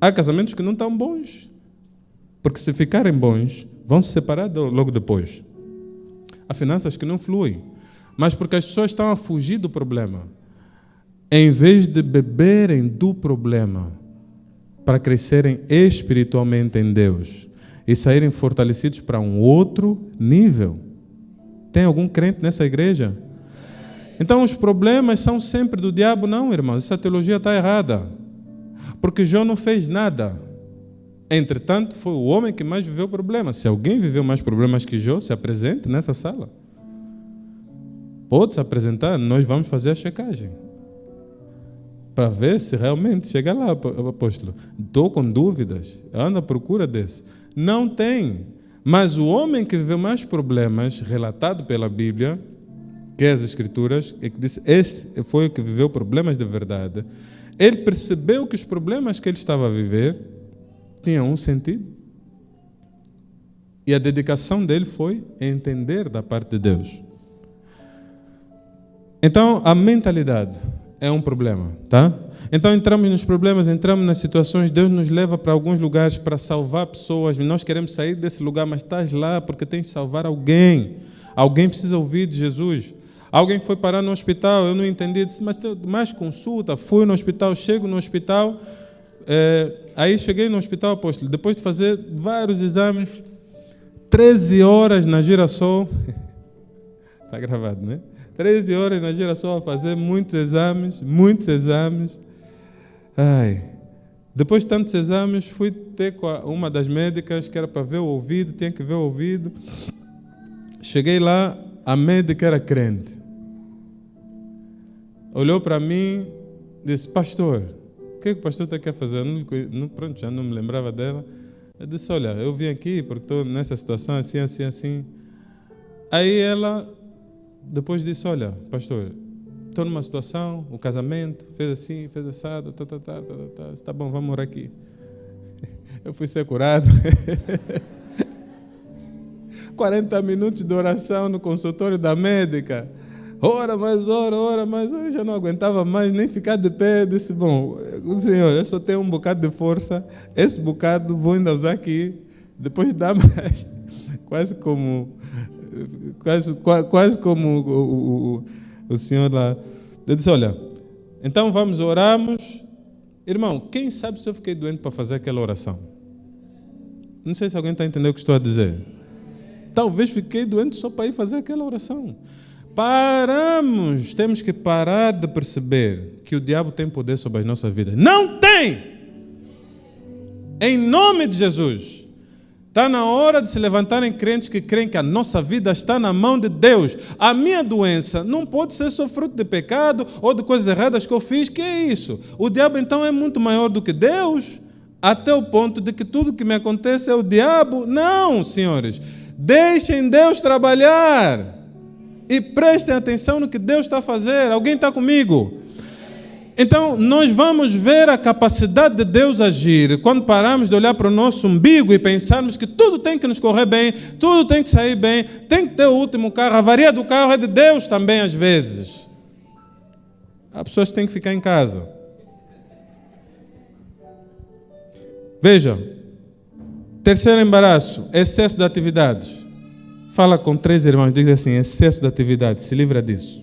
Há casamentos que não estão bons. Porque se ficarem bons, vão se separar logo depois. Há finanças que não fluem. Mas porque as pessoas estão a fugir do problema. Em vez de beberem do problema, para crescerem espiritualmente em Deus e saírem fortalecidos para um outro nível. Tem algum crente nessa igreja? Então os problemas são sempre do diabo? Não, irmãos, essa teologia está errada. Porque Jó não fez nada. Entretanto, foi o homem que mais viveu problemas. Se alguém viveu mais problemas que Jó, se apresente nessa sala. Pode se apresentar, nós vamos fazer a checagem. Para ver se realmente chega lá, apóstolo. Estou com dúvidas, ando à procura desse. Não tem. Mas o homem que viveu mais problemas, relatado pela Bíblia, que é as Escrituras, é que disse, esse foi o que viveu problemas de verdade. Ele percebeu que os problemas que ele estava a viver tinham um sentido. E a dedicação dele foi entender da parte de Deus. Então, a mentalidade é um problema, tá? Então, entramos nos problemas, entramos nas situações, Deus nos leva para alguns lugares para salvar pessoas, nós queremos sair desse lugar, mas estás lá porque tens de salvar alguém. Alguém precisa ouvir de Jesus. Alguém foi parar no hospital, eu não entendi, disse, mas tem mais consulta, fui no hospital, chego no hospital, aí cheguei no hospital, apóstolo, depois de fazer vários exames, 13 horas na Girassol, está gravado, né? 13 horas na Girassol a fazer muitos exames. Ai. Depois de tantos exames, fui ter com uma das médicas que era para ver o ouvido, tinha que ver o ouvido. Cheguei lá, a médica era crente. Olhou para mim, disse, pastor, o que o pastor está aqui fazer? Pronto, já não me lembrava dela. Eu disse, olha, eu vim aqui porque estou nessa situação assim. Aí ela... Depois disse, olha, pastor, estou numa situação, o casamento, fez assim, fez assado, está bom, vamos orar aqui. Eu fui ser curado. 40 minutos de oração no consultório da médica. Ora, eu já não aguentava mais nem ficar de pé. Eu disse, bom, Senhor, eu só tenho um bocado de força, esse bocado vou ainda usar aqui, depois dá mais. Quase como o senhor lá. Eu disse, olha, então vamos, oramos. Irmão, quem sabe se eu fiquei doente para fazer aquela oração? Não sei se alguém está entendendo o que estou a dizer. Talvez fiquei doente só para ir fazer aquela oração. Temos que parar de perceber que o diabo tem poder sobre as nossas vidas. Não tem! Em nome de Jesus. Está na hora de se levantarem crentes que creem que a nossa vida está na mão de Deus. A minha doença não pode ser só fruto de pecado ou de coisas erradas que eu fiz. Que é isso? O diabo então é muito maior do que Deus? Até o ponto de que tudo que me acontece é o diabo? Não, senhores. Deixem Deus trabalhar. E prestem atenção no que Deus está a fazer. Alguém está comigo? Então, nós vamos ver a capacidade de Deus agir quando pararmos de olhar para o nosso umbigo e pensarmos que tudo tem que nos correr bem, tudo tem que sair bem, tem que ter o último carro, a avaria do carro é de Deus também às vezes. Há pessoas que têm que ficar em casa. Veja, terceiro embaraço, excesso de atividades. Fala com 3 irmãos, diz assim, excesso de atividades, se livra disso.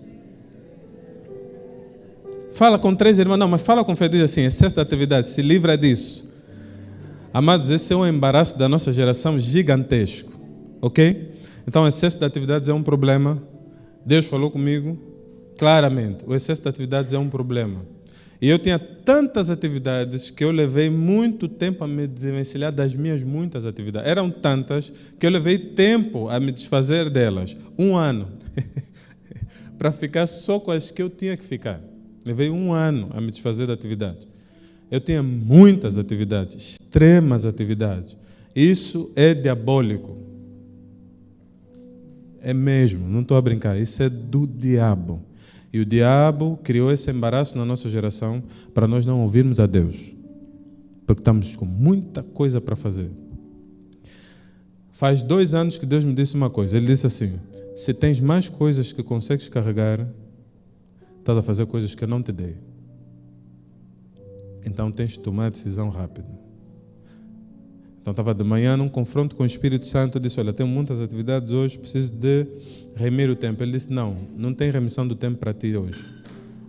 Fala com 3 irmãos, não, mas fala com fé, diz assim, excesso de atividade, se livra disso. Amados, esse é um embaraço da nossa geração gigantesco, ok? Então, excesso de atividades é um problema. Deus falou comigo claramente, o excesso de atividades é um problema. E eu tinha tantas atividades que eu levei muito tempo a me desvencilhar das minhas muitas atividades. Eram tantas que eu levei tempo a me desfazer delas. 1 ano. Para ficar só com as que eu tinha que ficar. Levei 1 ano a me desfazer da atividade. Eu tinha muitas atividades, extremas atividades. Isso é diabólico. É mesmo, não estou a brincar. Isso é do diabo. E o diabo criou esse embaraço na nossa geração para nós não ouvirmos a Deus. Porque estamos com muita coisa para fazer. Faz 2 anos que Deus me disse uma coisa. Ele disse assim, se tens mais coisas que consegues carregar, estás a fazer coisas que eu não te dei. Então tens de tomar a decisão rápida. Então estava de manhã num confronto com o Espírito Santo. Eu disse, olha, tenho muitas atividades hoje, preciso de remir o tempo. Ele disse, não tem remissão do tempo para ti hoje.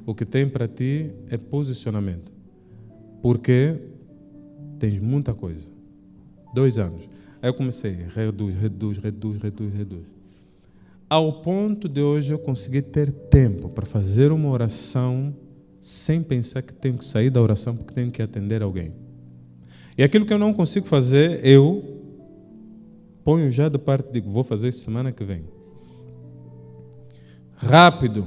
O que tem para ti é posicionamento. Porque tens muita coisa. 2 anos. Aí eu comecei, reduz. ao ponto de hoje eu conseguir ter tempo para fazer uma oração sem pensar que tenho que sair da oração porque tenho que atender alguém. E aquilo que eu não consigo fazer, eu ponho já de parte e digo, vou fazer isso semana que vem. Rápido,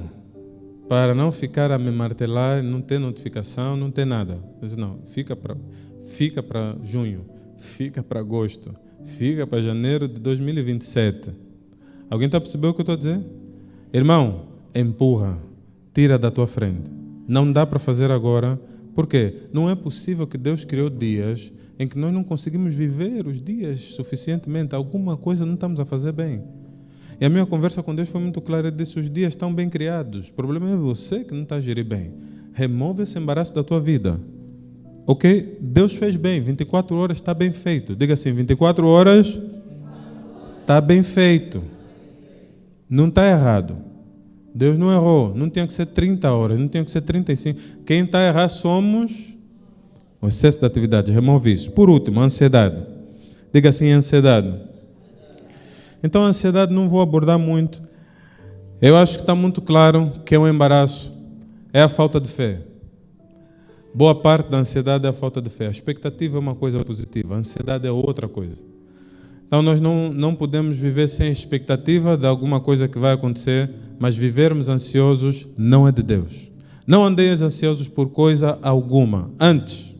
para não ficar a me martelar, não ter notificação, não ter nada. Eu disse, não, fica para junho, fica para agosto, fica para janeiro de 2027. Alguém está percebendo o que eu estou a dizer? Irmão, empurra, tira da tua frente. Não dá para fazer agora. Por quê? Não é possível que Deus criou dias em que nós não conseguimos viver os dias suficientemente. Alguma coisa não estamos a fazer bem. E a minha conversa com Deus foi muito clara. Ele disse, os dias estão bem criados. O problema é você que não está a gerir bem. Remove esse embaraço da tua vida. Ok? Deus fez bem. 24 horas está bem feito. Diga assim, 24 horas está bem feito. Não está errado. Deus não errou. Não tinha que ser 30 horas, não tinha que ser 35. Quem está a errar somos o excesso de atividade. Remove isso. Por último, a ansiedade. Diga assim, ansiedade. Então, a ansiedade não vou abordar muito. Eu acho que está muito claro que é um embaraço. É a falta de fé. Boa parte da ansiedade é a falta de fé. A expectativa é uma coisa positiva. A ansiedade é outra coisa. Então, nós não podemos viver sem expectativa de alguma coisa que vai acontecer, mas vivermos ansiosos não é de Deus. Não andeis ansiosos por coisa alguma. Antes.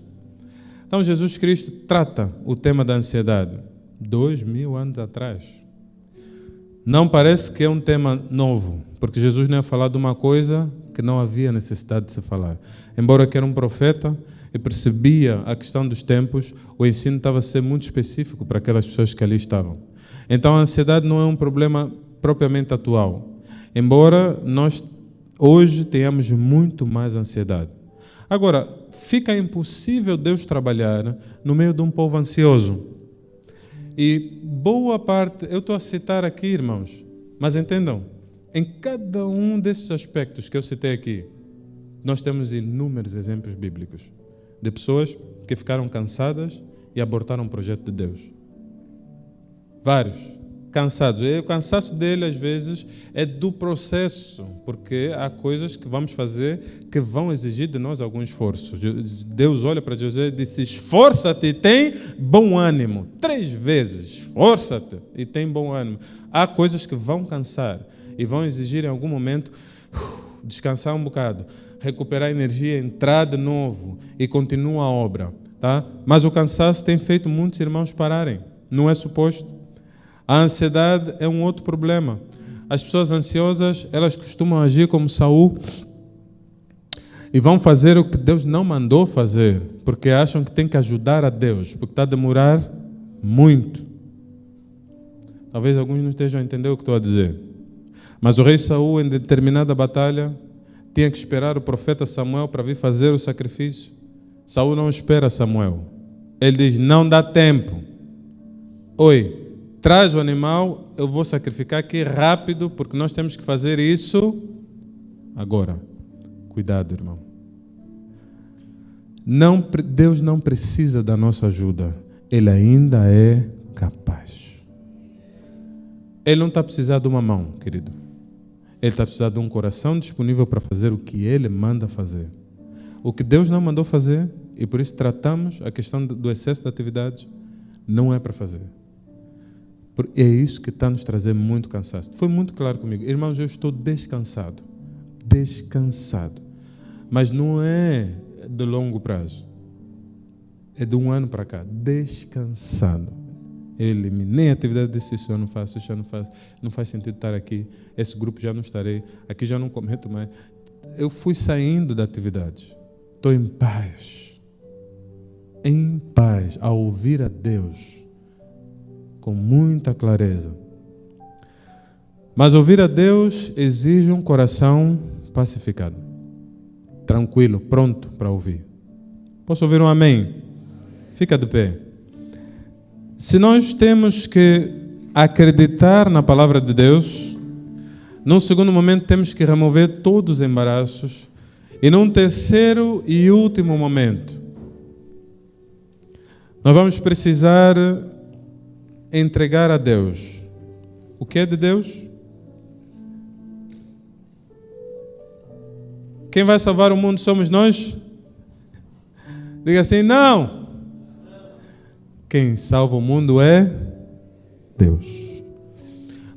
Então, Jesus Cristo trata o tema da ansiedade 2000 anos atrás. Não parece que é um tema novo, porque Jesus não ia falar de uma coisa que não havia necessidade de se falar. Embora que era um profeta e percebia a questão dos tempos, o ensino estava a ser muito específico para aquelas pessoas que ali estavam. Então a ansiedade não é um problema propriamente atual, embora nós hoje tenhamos muito mais ansiedade. Agora, fica impossível Deus trabalhar no meio de um povo ansioso. E boa parte, eu estou a citar aqui, irmãos, mas entendam, em cada um desses aspectos que eu citei aqui, nós temos inúmeros exemplos bíblicos de pessoas que ficaram cansadas e abortaram o projeto de Deus. Vários. Cansados. E o cansaço dele, às vezes, é do processo, porque há coisas que vamos fazer que vão exigir de nós algum esforço. Deus olha para José e disse, esforça-te e tem bom ânimo. 3 vezes, esforça-te e tem bom ânimo. Há coisas que vão cansar e vão exigir em algum momento descansar um bocado, recuperar energia, entrar de novo e continuar a obra. Tá? Mas o cansaço tem feito muitos irmãos pararem. Não é suposto. A ansiedade é um outro problema. As pessoas ansiosas, elas costumam agir como Saul e vão fazer o que Deus não mandou fazer, porque acham que tem que ajudar a Deus, porque está a demorar muito. Talvez alguns não estejam a entender o que estou a dizer. Mas o rei Saul, em determinada batalha, tinha que esperar o profeta Samuel para vir fazer o sacrifício. Saul não espera Samuel. Ele diz, não dá tempo. Oi, traz o animal, eu vou sacrificar aqui rápido, porque nós temos que fazer isso agora. Cuidado, irmão. Deus não precisa da nossa ajuda. Ele ainda é capaz. Ele não está precisando de uma mão, querido. Ele está precisando de um coração disponível para fazer o que Ele manda fazer. O que Deus não mandou fazer, e por isso tratamos a questão do excesso de atividades, não é para fazer. É isso que está nos trazendo muito cansaço. Foi muito claro comigo. Irmãos, eu estou descansado. Descansado. Mas não é de longo prazo. É de 1 ano para cá. Descansado. Eu eliminei a atividade desse, isso eu não faço, isso eu não faço. Não faz sentido estar aqui. Esse grupo já não estarei. Aqui já não cometo mais. Eu fui saindo da atividade. Estou em paz. Em paz. A ouvir a Deus. Com muita clareza. Mas ouvir a Deus exige um coração pacificado, tranquilo, pronto para ouvir. Posso ouvir um amém? Fica de pé. Se nós temos que acreditar na palavra de Deus, num segundo momento temos que remover todos os embaraços, e num terceiro e último momento, nós vamos precisar entregar a Deus. O que é de Deus? Quem vai salvar o mundo somos nós? Diga assim, não. Quem salva o mundo é Deus.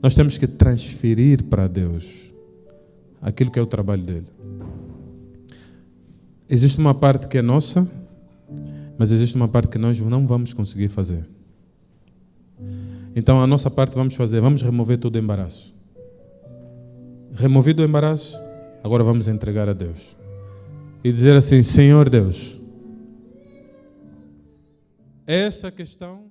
Nós temos que transferir para Deus aquilo que é o trabalho dele. Existe uma parte que é nossa, mas existe uma parte que nós não vamos conseguir fazer. Então a nossa parte vamos fazer, vamos remover todo o embaraço. Removido o embaraço, agora vamos entregar a Deus. E dizer assim, Senhor Deus, essa questão